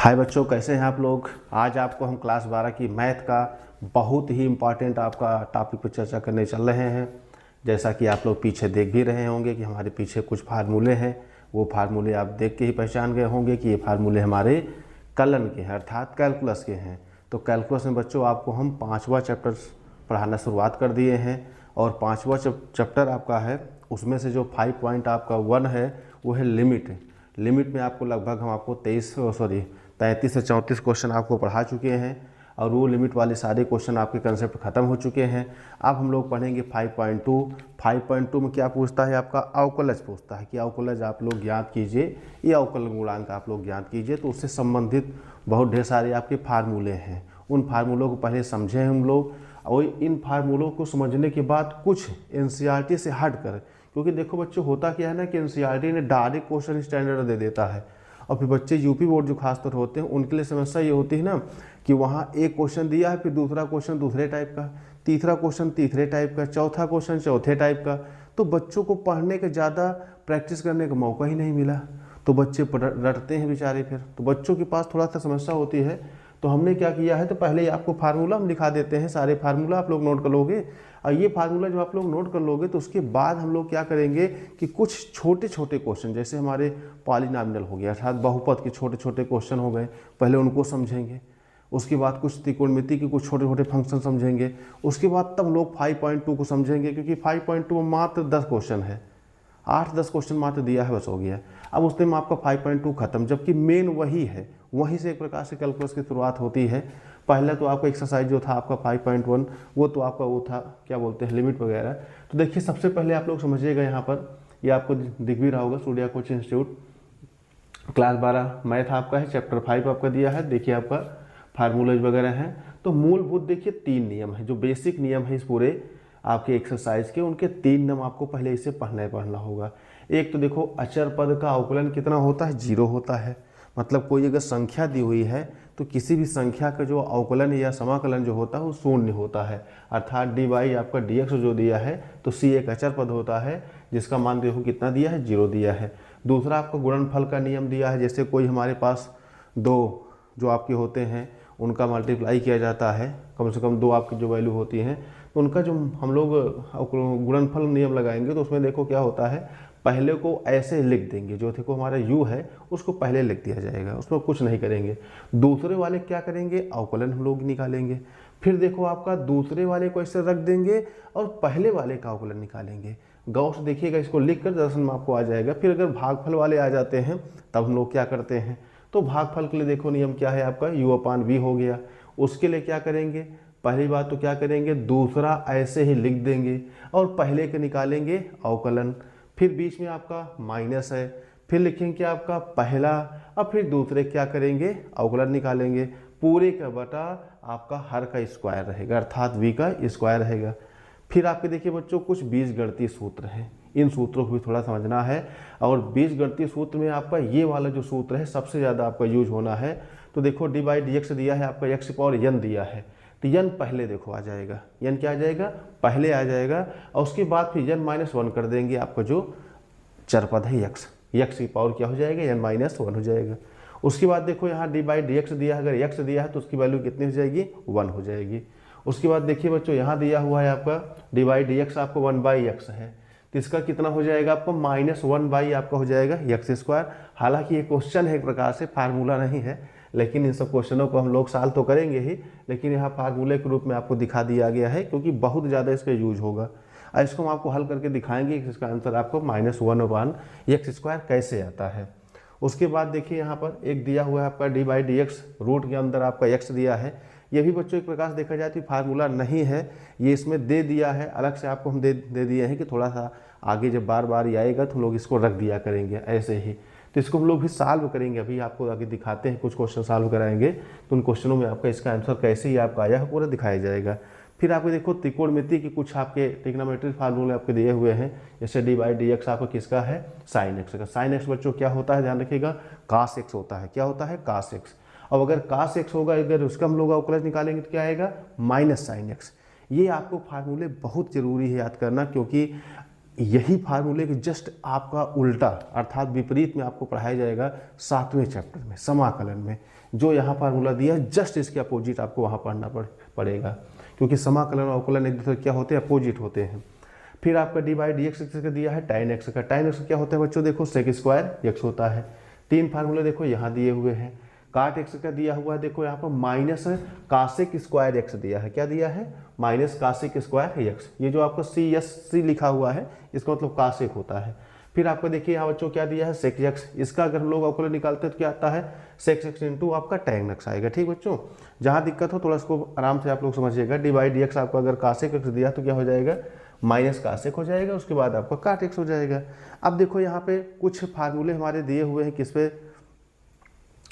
हाय बच्चों, कैसे हैं आप लोग। आज आपको हम क्लास 12 की मैथ का बहुत ही इम्पॉर्टेंट आपका टॉपिक पर चर्चा करने चल रहे हैं। जैसा कि आप लोग पीछे देख भी रहे होंगे कि हमारे पीछे कुछ फार्मूले हैं। वो फार्मूले आप देख के ही पहचान गए होंगे कि ये फार्मूले हमारे कलन के हैं, अर्थात कैलकुलस के हैं। तो कैलकुलस में बच्चों आपको हम 5वां चैप्टर पढ़ाना शुरुआत कर दिए हैं और 5वां चैप्टर आपका है, उसमें से जो 5 पॉइंट आपका 1 है वो है लिमिट। लिमिट में आपको लगभग हम आपको 33 से 34 क्वेश्चन आपको पढ़ा चुके हैं और वो लिमिट वाले सारे क्वेश्चन आपके कंसेप्ट खत्म हो चुके हैं। अब हम लोग पढ़ेंगे 5.2। 5.2 में क्या पूछता है, आपका अवकलज पूछता है कि अवकलज आप लोग ज्ञात कीजिए या अवकलन गुणांक आप लोग ज्ञात कीजिए। तो उससे संबंधित बहुत ढेर सारे आपके फार्मूले हैं, उन फार्मूलों को पहले समझें हम लोग। और इन फार्मूलों को समझने के बाद कुछ एनसीईआरटी से हट कर, क्योंकि देखो बच्चों होता क्या है ना कि एनसीईआरटी ने डायरेक्ट क्वेश्चन स्टैंडर्ड दे देता है और फिर बच्चे यूपी बोर्ड जो खासतौर होते हैं उनके लिए समस्या ये होती है ना कि वहाँ एक क्वेश्चन दिया है, फिर दूसरा क्वेश्चन दूसरे टाइप का, तीसरा क्वेश्चन तीसरे टाइप का, चौथा क्वेश्चन चौथे टाइप का। तो बच्चों को पढ़ने का ज़्यादा प्रैक्टिस करने का मौका ही नहीं मिला, तो बच्चे रटते हैं बेचारे। फिर तो बच्चों के पास थोड़ा सा समस्या होती है। तो हमने क्या किया है, तो पहले ही आपको फार्मूला हम दिखा देते हैं, सारे फार्मूला आप लोग नोट कर लोगे। और ये फार्मूला जब आप लोग नोट कर लोगे तो उसके बाद हम लोग क्या करेंगे कि कुछ छोटे छोटे क्वेश्चन, जैसे हमारे पॉलिनॉमियल हो गया अर्थात बहुपद के छोटे छोटे क्वेश्चन हो गए, पहले उनको समझेंगे। उसके बाद कुछ त्रिकोणमिति के कुछ छोटे छोटे फंक्शन समझेंगे। उसके बाद तब लोग 5.2 को समझेंगे, क्योंकि 5.2 में मात्र 10 क्वेश्चन है, 8-10 क्वेश्चन मात्र दिया है, बस हो गया। अब उसमें में आपका 5.2 खत्म, जबकि मेन वही है, वहीं से एक प्रकार से कैलकुलस की शुरुआत होती है। पहले तो आपका एक्सरसाइज जो था आपका 5.1 वो तो आपका वो था क्या बोलते हैं लिमिट वगैरह। तो देखिए सबसे पहले आप लोग समझिएगा, यहाँ पर ये आपको दिख भी रहा होगा, Surya coaching institute class 12 math आपका है, चैप्टर 5 आपका दिया है। देखिए आपका फार्मूलाज वगैरह हैं। तो मूलभूत देखिए 3 नियम है, जो बेसिक नियम है इस पूरे आपके एक्सरसाइज के, उनके 3 नियम आपको पहले इसे पढ़ना होगा। एक तो देखो अचर पद का अवकलन कितना होता है, 0 होता है। मतलब कोई अगर संख्या दी हुई है तो किसी भी संख्या का जो अवकलन या समाकलन जो होता है वो शून्य होता है। अर्थात डी बाई आपका डी एक्स जो दिया है तो सी एक अचर पद होता है जिसका मान देखो कितना दिया है, 0 दिया है। दूसरा आपको गुणनफल का नियम दिया है, जैसे कोई हमारे पास 2 जो आपके होते हैं उनका मल्टीप्लाई किया जाता है, कम से कम 2 आपकी जो वैल्यू होती हैं, तो उनका जो हम लोग गुणनफल नियम लगाएंगे तो उसमें देखो क्या होता है, पहले को ऐसे लिख देंगे, जो देखो हमारा u है उसको पहले लिख दिया जाएगा, उसमें कुछ नहीं करेंगे। दूसरे वाले क्या करेंगे, अवकलन हम लोग निकालेंगे। फिर देखो आपका दूसरे वाले को ऐसे रख देंगे और पहले वाले का अवकलन निकालेंगे। गौर से देखिएगा, इसको लिख कर दर्शन में आपको आ जाएगा। फिर अगर भागफल वाले आ जाते हैं तब हम लोग क्या करते हैं, तो भागफल के लिए देखो नियम क्या है आपका, u/v हो गया। उसके लिए क्या करेंगे, पहली बात तो क्या करेंगे, दूसरा ऐसे ही लिख देंगे और पहले के निकालेंगे अवकलन। फिर बीच में आपका माइनस है, फिर लिखेंगे आपका पहला, और फिर दूसरे क्या करेंगे, अवकलन निकालेंगे। पूरे का बटा आपका हर का स्क्वायर रहेगा, अर्थात v का स्क्वायर रहेगा। फिर आपके देखिए बच्चों कुछ बीजगणितीय सूत्र हैं, इन सूत्रों को भी थोड़ा समझना है। और बीजगणितीय सूत्र में आपका ये वाला जो सूत्र है सबसे ज़्यादा आपका यूज होना है। तो देखो डी बाई डी एक्स दिया है आपका, x पावर n दिया है, तो n पहले देखो आ जाएगा, n क्या आ जाएगा, पहले आ जाएगा। और उसके बाद फिर n-1 कर देंगे, आपका जो चरपद है x की पावर क्या हो जाएगा, n-1 हो जाएगा। उसके बाद देखो यहाँ डी बाई डी एक्स दिया है, अगर x दिया है तो उसकी वैल्यू कितनी हो जाएगी, 1 हो जाएगी। उसके बाद देखिए बच्चों यहाँ दिया हुआ है आपका डी बाई डी एक्स आपको 1/x है, तो इसका कितना हो जाएगा आपको, -1 आपका हो जाएगा x²। हालांकि ये क्वेश्चन है एक प्रकार से, फार्मूला नहीं है, लेकिन इन सब क्वेश्चनों को हम लोग सॉल्व तो करेंगे ही, लेकिन यहाँ फार्मूले के रूप में आपको दिखा दिया गया है क्योंकि बहुत ज़्यादा इसका यूज होगा। इसको हम आपको हल करके दिखाएंगे कि इसका आंसर आपको -1/x² कैसे आता है। उसके बाद देखिए यहाँ पर एक दिया हुआ है आपका d by d x, root के अंदर आपका x दिया है। ये भी बच्चों एक प्रकार से देखा जाए तो फार्मूला नहीं है, ये इसमें दे दिया है, अलग से आपको हम दे दिए हैं कि थोड़ा सा आगे जब बार बार ये आएगा तो हम लोग इसको रख दिया करेंगे ऐसे ही। तो इसको हम लोग भी सॉल्व करेंगे, अभी आपको आगे दिखाते हैं, कुछ क्वेश्चन सॉल्व कराएंगे तो उन क्वेश्चनों में आपका इसका आंसर कैसे ही आपका आया है पूरा दिखाया जाएगा। फिर आपको देखो त्रिकोणमिति की कुछ आपके ट्रिग्नोमेट्रिक फार्मूले आपके दिए हुए हैं, जैसे डी बाई डी एक्स आपका किसका है, साइन एक्स का। साइन एक्स बच्चों क्या होता है, ध्यान रखिएगा, कास एक्स होता है। क्या होता है, कास एक्स। और अगर कास एक्स होगा, अगर उसका हम लोग अवकलन निकालेंगे तो क्या आएगा, -sin x। ये आपको फार्मूले बहुत जरूरी है याद करना, क्योंकि यही फार्मूले के जस्ट आपका उल्टा अर्थात विपरीत में आपको पढ़ाया जाएगा 7वें चैप्टर में समाकलन में। जो यहाँ फार्मूला दिया है जस्ट इसके अपोजिट आपको वहाँ पढ़ना पड़ेगा, क्योंकि समाकलन और अवकलन एक दूसरे क्या होते हैं, अपोजिट होते हैं। फिर आपका डी बाई डी एक्स का दिया है tan x का। tan x क्या होता है बच्चों, देखो सेक स्क्वायर x होता है। 3 फार्मूले देखो यहाँ दिए हुए हैं। काट x का दिया हुआ है, देखो यहाँ पर माइनस कासेक स्क्वायर x दिया है। क्या दिया है, माइनस कासेक स्क्वायर x। ये जो आपको सी लिखा हुआ है इसका मतलब कासेक होता है। फिर आपको देखिए यहाँ बच्चों क्या दिया है, सेक x। इसका अगर हम लोग अवकलन निकालते हैं तो क्या आता है, सेक x इंटू आपका tan x आएगा। ठीक बच्चों, जहाँ दिक्कत हो थोड़ा इसको आराम से आप लोग समझिएगा। डी बाई डी एक्स आपको अगर कासेक x दिया तो क्या हो जाएगा, माइनस कासेक हो जाएगा, उसके बाद आपका काट x हो जाएगा। अब देखो यहाँ पे कुछ फार्मूले हमारे दिए हुए हैं, किस पे,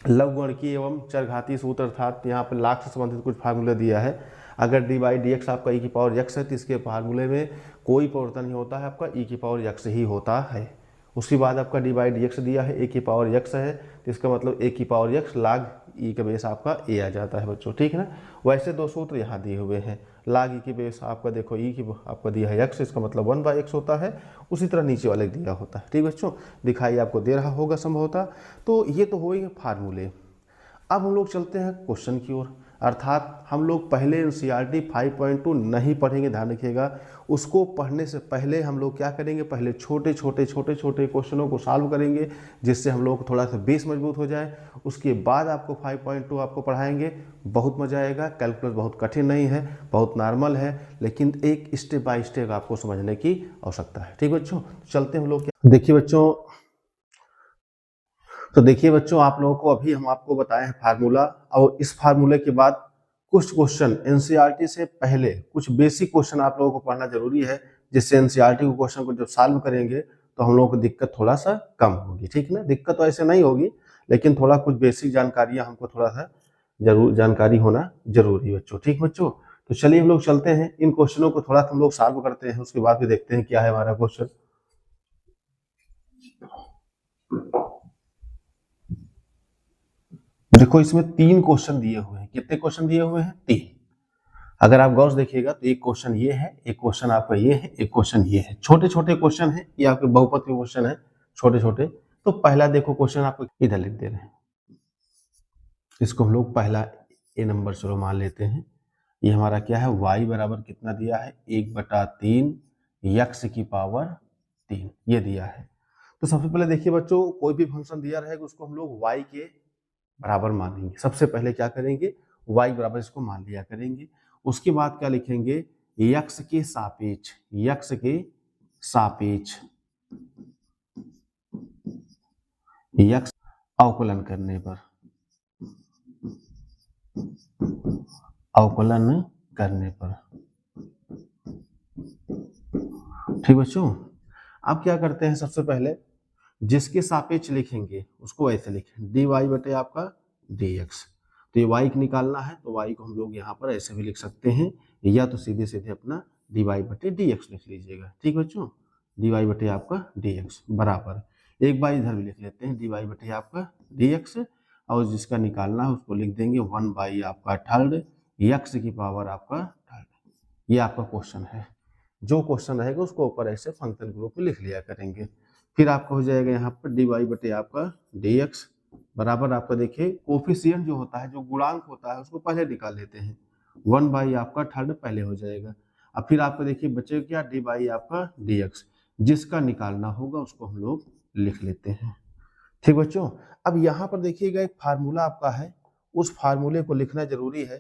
लघुगणकीय एवं चरघातीय सूत्र, अर्थात यहाँ पर लाख से संबंधित कुछ फार्मूला दिया है। अगर डी बाई डी एक्स आपका ई की पावर एक्स है तो इसके फार्मूले में कोई परिवर्तन नहीं होता है, आपका ई की पावर एक्स ही होता है। उसके बाद आपका डी बाई डी एक्स दिया है, ए की पावर एक्स है तो इसका मतलब ए की पावर एक्स लाग ई का बेस आपका ए आ जाता है बच्चों। ठीक है ना, वैसे 2 सूत्र यहाँ दिए हुए हैं। लाग ई की बेस आपका देखो ई की आपका दिया है एक्स, इसका मतलब 1/x होता है। उसी तरह नीचे वाले दिया होता है। ठीक बच्चों, दिखाई आपको दे रहा होगा संभवतः। तो ये तो हो गए फार्मूले। अब हम लोग चलते हैं क्वेश्चन की ओर, अर्थात हम लोग पहले एनसीईआरटी 5.2 नहीं पढ़ेंगे, ध्यान रखिएगा। उसको पढ़ने से पहले हम लोग क्या करेंगे, पहले छोटे छोटे क्वेश्चनों को सॉल्व करेंगे, जिससे हम लोग को थोड़ा सा बेस मजबूत हो जाए। उसके बाद आपको 5.2 आपको पढ़ाएंगे, बहुत मजा आएगा। कैलकुलस बहुत कठिन नहीं है, बहुत नॉर्मल है, लेकिन एक स्टेप बाय स्टेप आपको समझने की आवश्यकता है। ठीक बच्चों, चलते हैं हम लोग। देखिए बच्चों, आप लोगों को अभी हम आपको बताए हैं फार्मूला, और इस फार्मूले के बाद कुछ क्वेश्चन एनसीईआरटी से पहले कुछ बेसिक क्वेश्चन आप लोगों को पढ़ना जरूरी है, जिससे एनसीईआरटी को क्वेश्चन को जब सॉल्व करेंगे तो हम लोगों को दिक्कत थोड़ा सा कम होगी। ठीक है ना, दिक्कत तो ऐसे नहीं होगी, लेकिन थोड़ा कुछ बेसिक जानकारियां हमको थोड़ा सा जानकारी होना जरूरी है बच्चों। ठीक बच्चों, तो चलिए हम लोग चलते हैं, इन क्वेश्चनों को थोड़ा हम लोग सॉल्व करते हैं, उसके बाद भी देखते हैं क्या है हमारा क्वेश्चन। देखो इसमें 3 क्वेश्चन दिए हुए हैं। कितने क्वेश्चन दिए हुए हैं, 3। अगर आप गौर से देखिएगा तो एक क्वेश्चन ये है, एक क्वेश्चन आपका ये है, एक क्वेश्चन ये है। छोटे छोटे क्वेश्चन है, ये आपके बहुपद के क्वेश्चन है, छोटे छोटे। तो पहला देखो क्वेश्चन आपको इधर लिख दे रहे हैं, इसको हम लोग पहला ए नंबर चलो मान लेते हैं। ये हमारा क्या है, y बराबर कितना दिया है, 1/3 x की पावर 3 ये दिया है। तो सबसे पहले देखिए बच्चों, कोई भी फंक्शन दिया रहेगा उसको हम लोग y के बराबर मानेंगे। सबसे पहले क्या करेंगे, y बराबर इसको मान लिया करेंगे। उसके बाद क्या लिखेंगे, x के सापेक्ष, x के सापेक्ष x अवकलन करने पर, अवकलन करने पर। ठीक बच्चों, अब क्या करते हैं, सबसे पहले जिसके सापेक्ष लिखेंगे उसको ऐसे लिखें, dy बटे आपका dx। तो ये y निकालना है तो y को हम लोग यहाँ पर ऐसे भी लिख सकते हैं, या तो सीधे सीधे अपना dy बटे dx लिख लीजिएगा। ठीक बच्चों, dy बटे आपका dx बराबर, एक बार इधर भी लिख लेते हैं, dy बटे आपका dx, और जिसका निकालना है उसको लिख देंगे 1 आपका थर्ड x की पावर आपका थर्ड। ये आपका क्वेश्चन है। जो क्वेश्चन रहेगा उसको ऊपर ऐसे फंक्शन ग्रुप में लिख लिया करेंगे। फिर आपका हो जाएगा यहाँ पर dy बटे आपका dx बराबर, आपका देखिए कोफिशिएंट जो होता है, जो गुणांक होता है उसको पहले निकाल लेते हैं, 1 आपका थर्ड पहले हो जाएगा। अब फिर आपको देखिए बचेगा क्या, dy आपका dx, जिसका निकालना होगा उसको हम लोग लिख लेते हैं। ठीक बच्चों, अब यहाँ पर देखिएगा एक फार्मूला आपका है, उस फार्मूले को लिखना जरूरी है,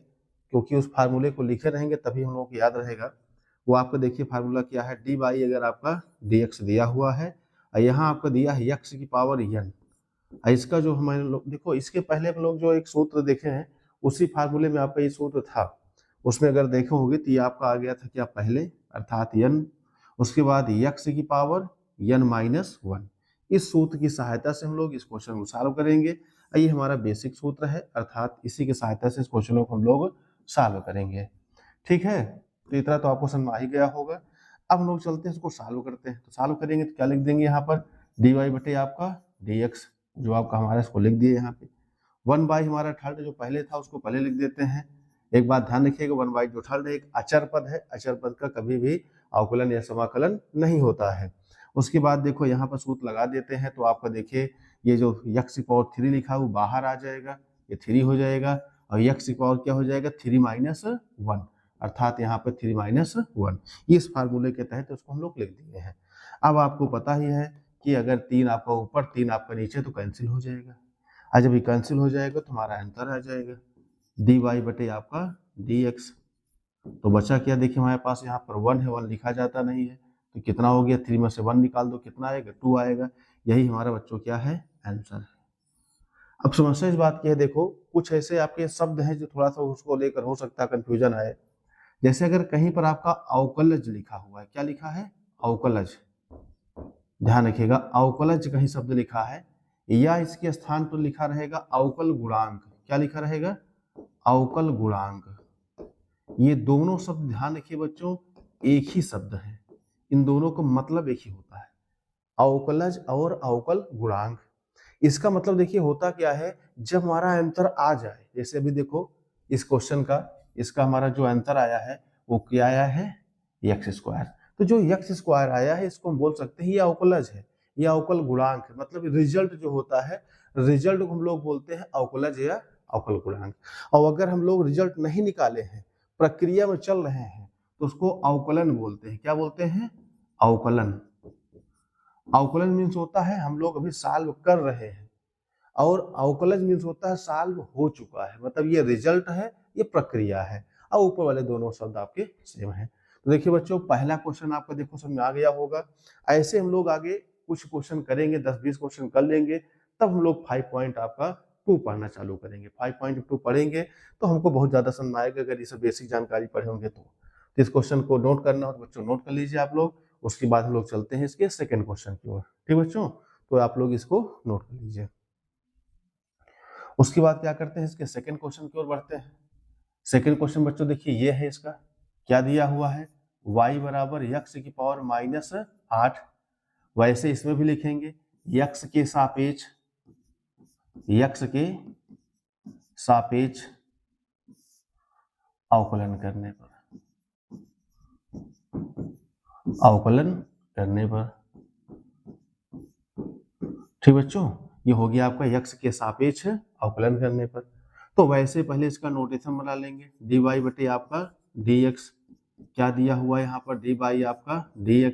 क्योंकि उस फार्मूले को लिखे रहेंगे तभी हम लोग को याद रहेगा। वो आपका देखिए फार्मूला क्या है, dy अगर आपका dx दिया हुआ है, यहाँ आपका दिया है x की पावर n। इसका जो हमारे लोग देखो, इसके पहले हम लोग जो एक सूत्र देखे हैं उसी फार्मूले में आपका ये सूत्र था, उसमें अगर देखे होंगे तो ये आपका आ गया था क्या, पहले अर्थात n, उसके बाद x की पावर n-1। इस सूत्र की सहायता से हम लोग इस क्वेश्चन को सॉल्व करेंगे। ये हमारा बेसिक सूत्र है, अर्थात इसी की सहायता से इस क्वेश्चनों को हम लोग सॉल्व करेंगे। ठीक है, तो इतना तो आपको समझ में आ ही गया होगा। अब हम लोग चलते हैं इसको सॉल्व करते हैं। तो सॉल्व करेंगे तो क्या लिख देंगे यहाँ पर, dy बटे आपका dx जो आपका हमारा, इसको लिख दिए यहाँ पे। 1 हमारा थर्ड जो पहले था उसको पहले लिख देते हैं। एक बात ध्यान रखिएगा, 1 जो थर्ड है एक अचर पद है, अचर पद का कभी भी अवकलन या समाकलन नहीं होता है। उसके बाद देखो यहाँ पर सूत्र लगा देते हैं, तो आपका देखिए ये जो x की पावर 3 लिखा है वो बाहर आ जाएगा, ये 3 हो जाएगा, और x की पावर क्या हो जाएगा 3 माइनस 1, अर्थात यहाँ पर 3 माइनस 1। इस फार्मूले के तहत उसको हम लोग लिख दिए हैं। अब आपको पता ही है कि अगर 3 आपका ऊपर 3 आपका नीचे तो कैंसिल हो जाएगा, और जब ये कैंसिल हो जाएगा तो हमारा आंसर आ जाएगा dy बटे आपका dx। तो बचा क्या, देखिए हमारे पास यहाँ पर 1 है, 1 लिखा जाता नहीं है, तो कितना हो गया, 3 में से 1 निकाल दो, कितना आएगा 2 आएगा। यही हमारा बच्चों क्या है, आंसर है। अब समस्या इस बात की है, देखो कुछ ऐसे आपके शब्द हैं जो थोड़ा सा उसको लेकर हो सकता है कंफ्यूजन आए। जैसे अगर कहीं पर आपका अवकलज लिखा हुआ है, क्या लिखा है, अवकलज, ध्यान रखिएगा, अवकलज कहीं शब्द लिखा है, या इसके स्थान पर लिखा रहेगा अवकल गुणांक, क्या लिखा रहेगा, अवकल गुणांक। ये दोनों शब्द ध्यान रखिए बच्चों, एक ही शब्द है, इन दोनों का मतलब एक ही होता है, अवकलज और अवकल गुणांक। इसका मतलब देखिए होता क्या है, जब हमारा आंसर आ जाए, जैसे अभी देखो इस क्वेश्चन का, इसका हमारा जो आंसर आया है वो क्या आया है, एक्स स्क्वायर। तो जो एक्स स्क्वायर आया है इसको हम बोल सकते हैं ये अवकलज है, ये अवकल गुणांक है, मतलब रिजल्ट जो होता है, रिजल्ट को हम लोग बोलते हैं अवकलज या अवकल गुणांक। और अगर हम लोग रिजल्ट नहीं निकाले हैं, प्रक्रिया में चल रहे हैं, तो उसको अवकलन बोलते हैं, क्या बोलते हैं, अवकलन। अवकलन मीन्स होता है हम लोग अभी सॉल्व कर रहे हैं, और अवकलज मीन्स होता है सॉल्व हो चुका है, मतलब ये रिजल्ट है, ये प्रक्रिया है। और ऊपर वाले दोनों शब्द आपके सेम है। तो देखिए बच्चों पहला क्वेश्चन आपको देखो समझ में आ गया होगा। ऐसे हम लोग आगे कुछ क्वेश्चन करेंगे, 10-20 क्वेश्चन कर लेंगे, तब हम लोग 5 पॉइंट आपका 2 पढ़ना चालू करेंगे। 5.2 पढ़ेंगे तो हमको बहुत ज्यादा समझ में आएगा, अगर ये सब बेसिक जानकारी पढ़े होंगे तो। इस क्वेश्चन को नोट करना हो तो बच्चों नोट कर लीजिए आप लोग। उसके बाद हम लोग चलते हैं इसके सेकेंड क्वेश्चन की ओर, ठीक बच्चों, तो आप लोग इसको नोट कर लीजिए। उसके बाद क्या करते हैं, इसके सेकंड क्वेश्चन की ओर बढ़ते हैं। सेकंड क्वेश्चन बच्चों देखिए ये है, इसका क्या दिया हुआ है, y बराबर x की पावर माइनस 8। वैसे इसमें भी लिखेंगे x के सापेक्ष अवकलन करने पर, ठीक बच्चों, ये हो गया आपका x के सापेक्ष अवकलन करने पर। तो वैसे पहले इसका नोटेशन बना लेंगे, dy बटे आपका dx, क्या दिया हुआ है यहाँ पर, dy बाई आपका dx,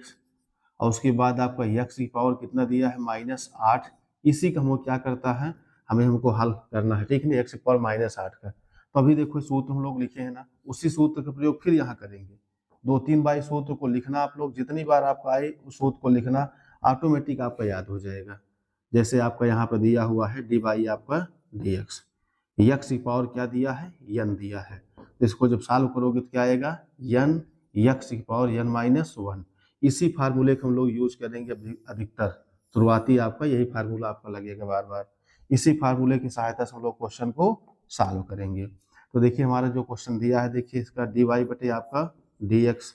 और उसके बाद आपका x की पावर कितना दिया है, -8। इसी का हम क्या करता है, हमको हल करना है, ठीक है, x की पावर -8 का। तो अभी देखो सूत्र हम लोग लिखे हैं ना, उसी सूत्र का प्रयोग फिर यहाँ करेंगे। 2-3 बार सूत्र को लिखना आप लोग, जितनी बार आपको आए उस सूत्र को लिखना, ऑटोमेटिक आपका याद हो जाएगा। जैसे आपका यहाँ पर दिया हुआ है डी बाई आपका dx, x की पावर क्या दिया है, n दिया है, इसको जब सॉल्व करोगे तो क्या आएगा, n x की पावर n माइनस 1। इसी फार्मूले को हम लोग यूज करेंगे अधिकतर, शुरुआती आपका यही फार्मूला आपका लगेगा बार बार। इसी फार्मूले की सहायता से हम लोग क्वेश्चन को सॉल्व करेंगे। तो देखिए हमारा जो क्वेश्चन दिया है, देखिए इसका डी वाई बटे आपका dx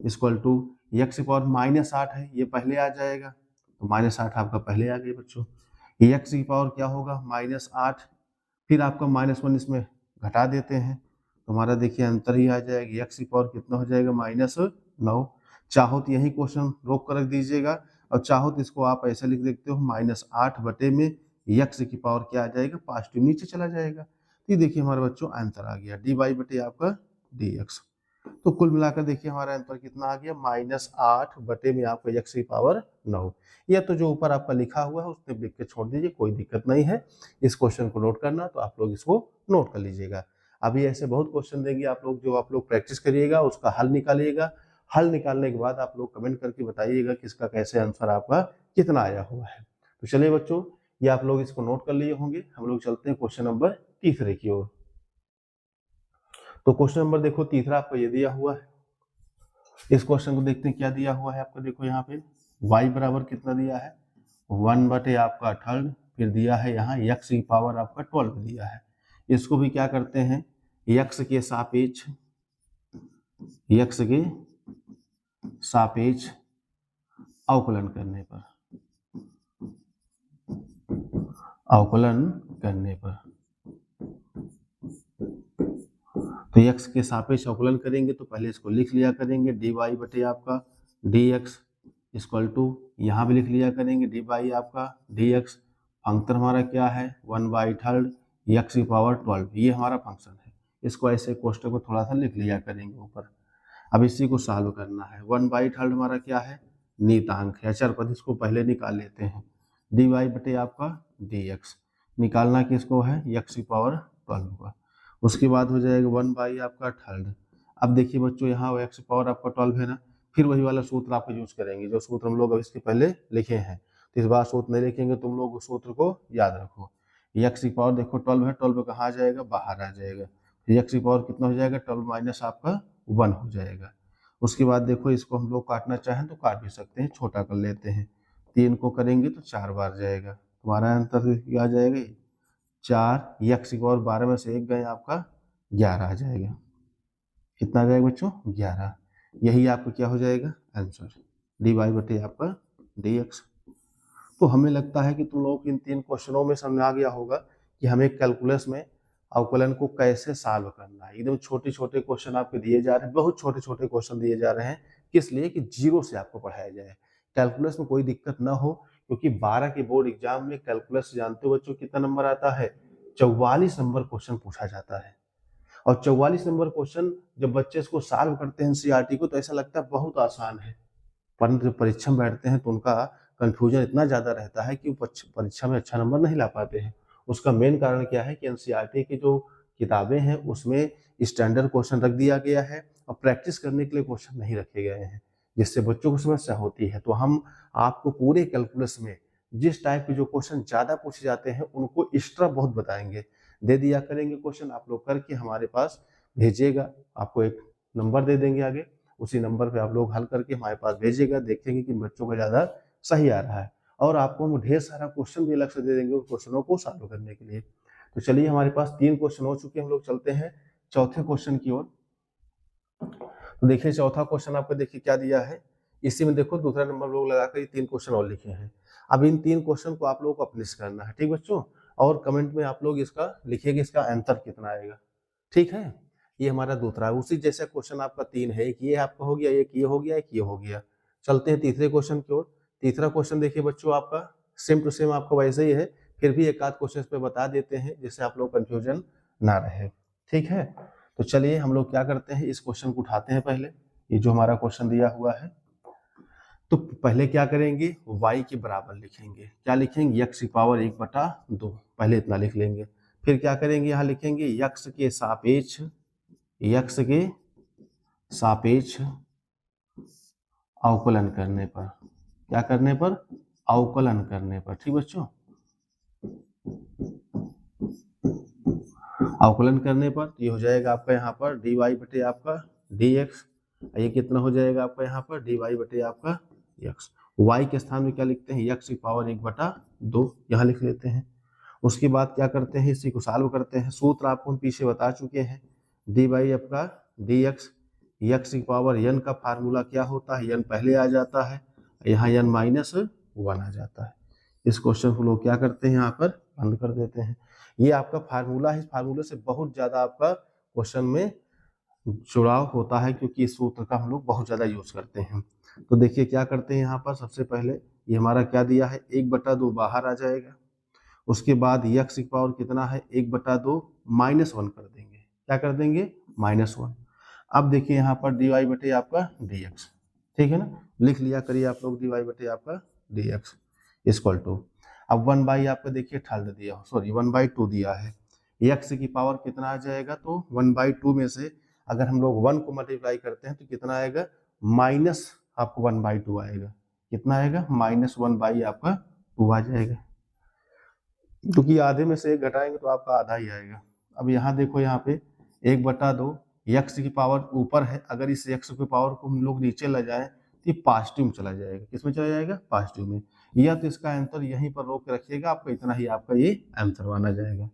इक्वल टू x की पावर -8 है, ये पहले आ जाएगा, तो -8 आपका पहले आ गया बच्चों। x की पावर क्या होगा, -8, फिर आपका -1 इसमें घटा देते हैं, तो हमारा देखिए अंतर ही आ जाएगा, x की पावर कितना हो जाएगा, -9। चाहो तो यही क्वेश्चन रोक कर रख दीजिएगा, और चाहो तो इसको आप ऐसे लिख देते हो, -8 बटे में x की पावर क्या आ जाएगा, पॉजिटिव नीचे चला जाएगा। ये देखिए हमारे बच्चों आंसर आ गया, डी वाई बटे आपका dx। तो कुल मिलाकर देखिए हमारा आंसर कितना आ गया, -8 बटे में आपका x की पावर 9। या तो जो ऊपर आपका लिखा हुआ है उसमें लिख के छोड़ दीजिए, कोई दिक्कत नहीं है। इस क्वेश्चन को नोट करना तो आप लोग इसको नोट कर लीजिएगा। अभी ऐसे बहुत क्वेश्चन देंगे आप लोग, जो आप लोग प्रैक्टिस करिएगा, उसका हल निकालिएगा। हल निकालने के बाद आप लोग कमेंट करके बताइएगा कि इसका कैसे आंसर आपका कितना आया हुआ है। तो चलिए बच्चों, ये आप लोग इसको नोट कर लिए होंगे, हम लोग चलते हैं क्वेश्चन नंबर तीसरे की ओर। तो क्वेश्चन नंबर देखो तीसरा आपको ये दिया हुआ है, इस क्वेश्चन को देखते हैं क्या दिया हुआ है आपको। देखो यहाँ पे y बराबर कितना दिया है, 1 बटे आपका थर्ड, फिर दिया है यहाँ x की पावर आपका 12 दिया है। इसको भी क्या करते हैं, x के सापेक्ष अवकलन करने पर, तो x के सापेक्ष अवकलन करेंगे तो पहले इसको लिख लिया करेंगे dy बटे आपका dx इक्वल टू, यहाँ भी लिख लिया करेंगे dy आपका dx, फंक्शन हमारा क्या है 1/3 x की पावर 12, ये हमारा फंक्शन है। इसको ऐसे कोष्टक को थोड़ा सा लिख लिया करेंगे ऊपर। अब इसी को सॉल्व करना है। 1/3 हमारा क्या है, नियतांक है, अचर पद, इसको पहले निकाल लेते हैं। dy बटे आपका dx निकालना किसको है, x की पावर 12 का। उसके बाद हो जाएगा 1 आपका थर्ड। अब देखिए बच्चों, यहाँ x की पावर आपका 12 है ना, फिर वही वाला सूत्र आप यूज करेंगे जो सूत्र हम लोग अब इसके पहले लिखे हैं। तो इस बार सूत्र नहीं लिखेंगे, तुम लोग उस सूत्र को याद रखो। x की पावर देखो 12 है, 12 कहाँ आ जाएगा, बाहर आ जाएगा। x की पावर कितना हो जाएगा, 12 माइनस आपका 1 हो जाएगा। उसके बाद देखो इसको हम लोग काटना चाहें तो काट भी सकते हैं, छोटा कर लेते हैं। 3 को करेंगे तो 4 बार जाएगा, तुम्हारा आंसर क्या आ जाएगा 4, x की पावर 12 में से 1 गए आपका 11 आ जाएगा। कितना आ जाएगा बच्चों, 11। यही आपका क्या हो जाएगा आंसर, dy बटे आपका dx। तो हमें लगता है कि तुम लोग इन 3 क्वेश्चनों में समझ आ गया होगा कि हमें कैलकुलस में अवकलन को कैसे सॉल्व करना है। एकदम छोटे छोटे क्वेश्चन आपको दिए जा रहे हैं, बहुत छोटे छोटे क्वेश्चन दिए जा रहे हैं, किस लिए कि जीरो से आपको पढ़ाया जाए, कैलकुलस में कोई दिक्कत ना हो। क्योंकि 12 के बोर्ड एग्जाम में कैलकुलस जानते हो बच्चों कितना नंबर आता है, 44 नंबर क्वेश्चन पूछा जाता है। और 44 नंबर क्वेश्चन जब बच्चे इसको सॉल्व करते हैं एनसीईआरटी को, तो ऐसा लगता है बहुत आसान है, परंतु जब परीक्षा में बैठते हैं तो उनका कंफ्यूजन इतना ज़्यादा रहता है कि वो परीक्षा में अच्छा नंबर नहीं ला पाते हैं। उसका मेन कारण क्या है कि एनसीईआरटी की जो किताबें हैं उसमें स्टैंडर्ड क्वेश्चन रख दिया गया है और प्रैक्टिस करने के लिए क्वेश्चन नहीं रखे गए हैं, जिससे बच्चों को समस्या होती है। तो हम आपको पूरे कैलकुलस में जिस टाइप के जो क्वेश्चन ज़्यादा पूछे जाते हैं उनको एक्स्ट्रा बहुत बताएंगे, दे दिया करेंगे क्वेश्चन, आप लोग करके हमारे पास भेजिएगा। आपको एक नंबर दे देंगे आगे, उसी नंबर पे आप लोग हल करके हमारे पास भेजिएगा, देखेंगे कि बच्चों का ज़्यादा सही आ रहा है। और आपको हम ढेर सारा क्वेश्चन भी अलग से दे देंगे उन क्वेश्चनों को सॉल्व करने के लिए। तो चलिए, हमारे पास 3 क्वेश्चन हो चुके हैं, हम लोग चलते हैं चौथे क्वेश्चन की ओर। तो देखिए चौथा क्वेश्चन आपको देखिए क्या दिया है, इसी में देखो दूसरा नंबर लोग लगाकर 3 क्वेश्चन और लिखे हैं। अब इन 3 क्वेश्चन को आप लोगों को अपने से करना है, ठीक बच्चों, और कमेंट में आप लोग इसका लिखिएगा इसका आंसर कितना आएगा, ठीक है। ये हमारा दूसरा है, उसी जैसा क्वेश्चन आपका 3 है, एक ये आपका हो गया, एक ये हो गया, एक ये हो गया। चलते हैं तीसरे क्वेश्चन की ओर। तीसरा क्वेश्चन देखिए बच्चों आपका सेम टू सेम आपका वैसे ही है, फिर भी एक आध क्वेश्चन पे बता देते हैं जिससे आप लोग कंफ्यूजन ना रहे, ठीक है। तो चलिए हम लोग क्या करते हैं, इस क्वेश्चन को उठाते हैं पहले, ये जो हमारा क्वेश्चन दिया हुआ है। तो पहले क्या करेंगे, y के बराबर लिखेंगे, क्या लिखेंगे, x की पावर 1/2, पहले इतना लिख लेंगे। फिर क्या करेंगे, यहाँ लिखेंगे x के सापेक्ष अवकलन करने पर, क्या करने पर, अवकलन करने पर, ठीक बच्चों, अवकलन करने पर ये हो जाएगा आपका यहाँ पर dy बटे आपका dx, ये कितना हो जाएगा आपका यहाँ पर dy बटे आपका x। y के स्थान में क्या लिखते हैं, x की पावर 1/2 यहाँ लिख लेते हैं। उसके बाद क्या करते हैं, इसी को सॉल्व करते हैं। सूत्र आपको हम पीछे बता चुके हैं, dy आपका dx, x की पावर n का फार्मूला क्या होता है, n पहले आ जाता है, यहाँ n -1 आ जाता है। इस क्वेश्चन को लोग क्या करते हैं, यहाँ पर बंद कर देते हैं। ये आपका फार्मूला है, इस फार्मूले से बहुत ज्यादा आपका क्वेश्चन में जुड़ाव होता है, क्योंकि इस सूत्र का हम लोग बहुत ज्यादा यूज करते हैं। तो देखिए क्या करते हैं, यहाँ पर सबसे पहले ये हमारा क्या दिया है, 1/2 बाहर आ जाएगा। उसके बाद x की पावर कितना है, 1/2 -1 कर देंगे, क्या कर देंगे, -1। अब देखिए यहाँ पर dy बटे आपका dx, ठीक है ना, लिख लिया करिए आप लोग dy बटे आपका dx इक्वल टू, अब 1 आपका देखिए थर्ड दिया, सॉरी 1/2 दिया है, x की पावर कितना आ जाएगा, तो 1/2 में से अगर हम लोग 1 को मल्टीप्लाई करते हैं तो कितना आएगा, माइनस आपको 1/2 आएगा, कितना आएगा, -1 आपका 2 आ जाएगा, क्योंकि आधे में से 1 घटाएंगे तो आपका आधा ही आएगा। अब यहाँ देखो, यहाँ पे 1/2 x की पावर ऊपर है, अगर इस x की पावर को हम लोग नीचे ले जाएं तो ये पॉजिटिव में चला जाएगा, किसमें चला जाएगा, पॉजिटिव में, या तो इसका आंसर यहीं पर रोक के रखिएगा, आपका इतना ही आपका ये आंसर माना जाएगा।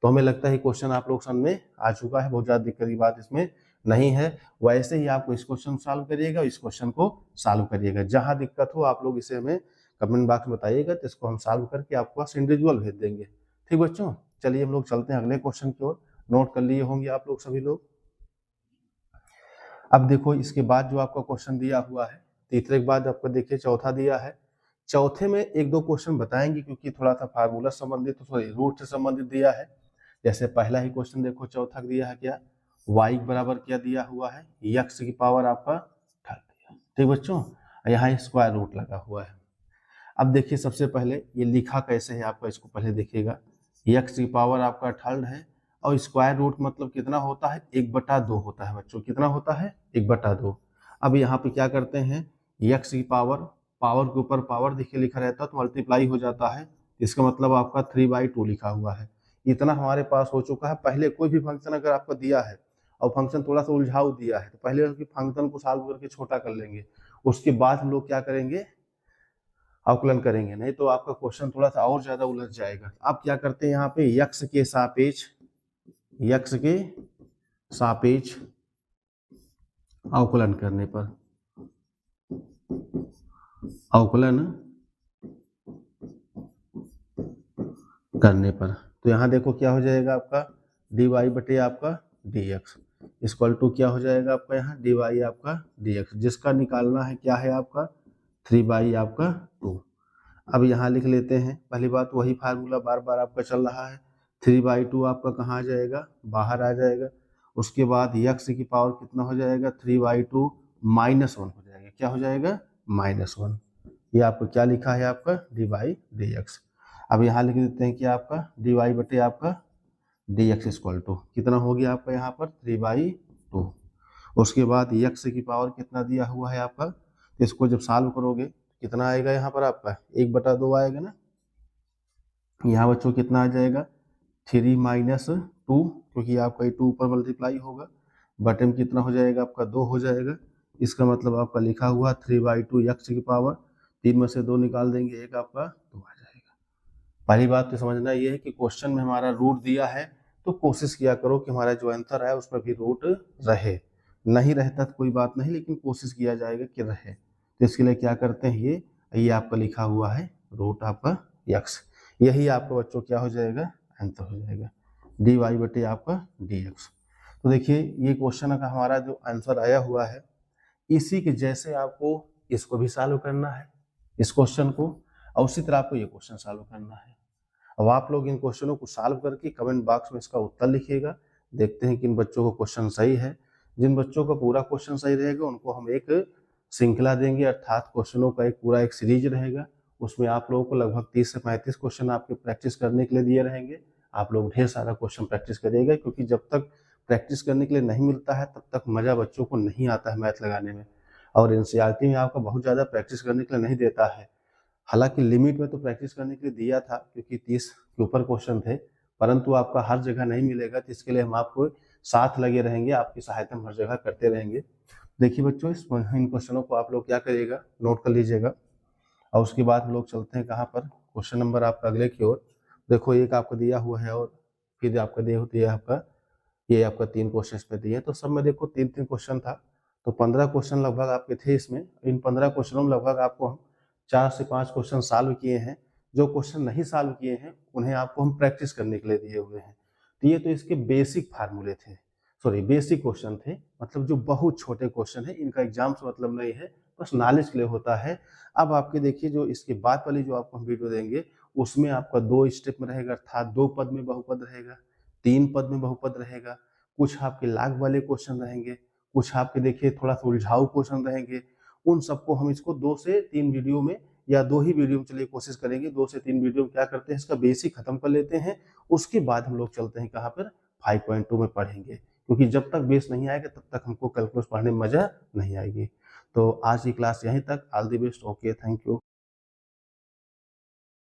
तो हमें लगता है क्वेश्चन आप लोग समझ में आ चुका है, बहुत ज्यादा दिक्कत की बात इसमें नहीं है। वैसे ही आपको इस क्वेश्चन सॉल्व करिएगा, इस क्वेश्चन को सॉल्व करिएगा, जहां दिक्कत हो आप लोग इसे हमें कमेंट बॉक्स में बताइएगा, तो इसको हम सॉल्व करके आपको पास इंडिविजुअल भेज देंगे, ठीक बच्चों। चलिए हम लोग चलते हैं अगले क्वेश्चन की ओर, नोट कर लिए होंगे आप लोग सभी लोग। अब देखो इसके बाद जो आपका क्वेश्चन दिया हुआ है, तीसरे के बाद आपको देखिए चौथा दिया है। चौथे में एक दो क्वेश्चन बताएंगे क्योंकि थोड़ा सा फार्मूला संबंधित, सॉरी रूट से संबंधित दिया है। जैसे पहला ही क्वेश्चन देखो चौथा दिया है क्या, y बराबर क्या दिया हुआ है, x की पावर आपका 18 दिया। ठीक बच्चों, यहाँ स्क्वायर रूट लगा हुआ है। अब देखिए सबसे पहले ये लिखा कैसे है आपका, इसको पहले देखिएगा। x की पावर आपका 18 है और स्क्वायर रूट मतलब कितना होता है, 1/2 होता है बच्चों। कितना होता है, 1/2। अब यहाँ पे क्या करते हैं, x की पावर, पावर के ऊपर पावर देखिए लिखा रहता है तो मल्टीप्लाई हो जाता है, इसका मतलब आपका 3/2 लिखा हुआ है। इतना हमारे पास हो चुका है। पहले कोई भी फंक्शन अगर आपको दिया है और फंक्शन थोड़ा सा उलझाऊ दिया है तो पहले उसकी फंक्शन को सॉल्व करके छोटा कर लेंगे, उसके बाद हम लोग क्या करेंगे, अवकलन करेंगे, नहीं तो आपका क्वेश्चन थोड़ा सा और ज्यादा उलझ जाएगा। आप क्या करते हैं, यहाँ पे यक्स के सापेक्ष अवकलन करने पर, अवकलन करने पर तो यहाँ देखो क्या हो जाएगा आपका, dy बटे आपका dx इक्वल टू क्या हो जाएगा आपका, यहाँ dy आपका dx, जिसका निकालना है क्या है आपका 3 आपका 2। अब यहाँ लिख लेते हैं, पहली बात वही फार्मूला बार बार आपका चल रहा है, 3/2 आपका कहाँ आ जाएगा, बाहर आ जाएगा। उसके बाद x की पावर कितना हो जाएगा, 3/2 -1 हो जाएगा। क्या हो जाएगा, -1। ये आपको क्या लिखा है आपका dy dx। अब यहाँ लिख देते हैं कि आपका dy बटे आपका dx इक्वल टू कितना हो गया आपका यहाँ पर 3/2। उसके बाद x की पावर कितना दिया हुआ है आपका, इसको जब सॉल्व करोगे कितना आएगा यहाँ पर आपका 1/2 आएगा ना। यहाँ बच्चों कितना आ जाएगा 3 - 2, क्योंकि आपका ये 2 ऊपर मल्टीप्लाई होगा, बटे में कितना हो जाएगा आपका 2 हो जाएगा। इसका मतलब आपका लिखा हुआ 3/2 x की पावर, 3 में से 2 निकाल देंगे, एक आपका 2 आ जाएगा। पहली बात तो समझना ये है कि क्वेश्चन में हमारा रूट दिया है तो कोशिश किया करो कि हमारा जो आंसर है उसमें भी रूट रहे, नहीं रहता तो कोई बात नहीं, लेकिन कोशिश किया जाएगा कि रहे। तो इसके लिए क्या करते हैं, ये आपका लिखा हुआ है रूट आपका x, यही आपका बच्चों क्या हो जाएगा, आंसर हो जाएगा dy बटे आपका dx। तो देखिए ये क्वेश्चन का हमारा जो आंसर आया हुआ है, इसी के जैसे आपको इसको भी सॉल्व करना है, इस क्वेश्चन को, और उसी तरह आपको ये क्वेश्चन सॉल्व करना है। अब आप लोग इन क्वेश्चनों को सॉल्व करके कमेंट बॉक्स में इसका उत्तर लिखिएगा। देखते हैं किन बच्चों को क्वेश्चन सही है। जिन बच्चों का पूरा क्वेश्चन सही रहेगा उनको हम एक श्रृंखला देंगे, अर्थात क्वेश्चनों का एक पूरा एक सीरीज रहेगा। उसमें आप लोगों को लगभग 30 से 35 क्वेश्चन आपके प्रैक्टिस करने के लिए दिए रहेंगे। आप लोग ढेर सारा क्वेश्चन प्रैक्टिस करिएगा, क्योंकि जब तक प्रैक्टिस करने के लिए नहीं मिलता है तब तक मजा बच्चों को नहीं आता है मैथ लगाने में। और एनसीईआरटी में आपका बहुत ज़्यादा प्रैक्टिस करने के लिए नहीं देता है। हालांकि लिमिट में तो प्रैक्टिस करने के लिए दिया था, क्योंकि 30 के ऊपर क्वेश्चन थे, परंतु आपका हर जगह नहीं मिलेगा, तो इसके लिए हम आपको साथ लगे रहेंगे, आपकी सहायता हम हर जगह करते रहेंगे। देखिए बच्चों, इन क्वेश्चनों को आप लोग क्या करिएगा, नोट कर लीजिएगा। और उसके बाद हम लोग चलते हैं कहाँ पर, क्वेश्चन नंबर आपका अगले की ओर। देखो एक आपको दिया हुआ है और फिर आपका दिया होती है आपका, ये आपका 3 क्वेश्चन इसमें दिए, तो सब में देखो 3-3 क्वेश्चन था, तो 15 क्वेश्चन लगभग आपके थे इसमें। इन 15 क्वेश्चनों में लगभग आपको हम 4 से 5 क्वेश्चन सॉल्व किए हैं। जो क्वेश्चन नहीं सॉल्व किए हैं उन्हें आपको हम प्रैक्टिस करने के लिए दिए हुए हैं। तो ये तो इसके बेसिक फार्मूले थे, सॉरी बेसिक क्वेश्चन थे, मतलब जो बहुत छोटे क्वेश्चन है, इनका एग्जाम से मतलब नहीं है, बस नॉलेज के लिए होता है। अब आपके देखिए जो इसके बाद वाली जो आपको हम वीडियो देंगे उसमें आपका 2 स्टेप में रहेगा, अर्थात 2 पद में बहुपद रहेगा, 3 पद में बहुपद रहेगा, कुछ आपके लाग वाले क्वेश्चन रहेंगे, कुछ आपके देखिए थोड़ा सा उलझाऊ क्वेश्चन रहेंगे। उन सबको हम इसको 2 से 3 वीडियो में, या 2 ही वीडियो में, चलिए कोशिश करेंगे 2 से 3 वीडियो में क्या करते हैं, इसका बेसिक खत्म कर लेते हैं। उसके बाद हम लोग चलते हैं कहाँ पर, 5.2 में पढ़ेंगे, क्योंकि जब तक बेस नहीं आएगा तब तक हमको कैलकुलस पढ़ने में मजा नहीं आएगी। तो आज की क्लास यहीं तक। All the best, okay, thank you.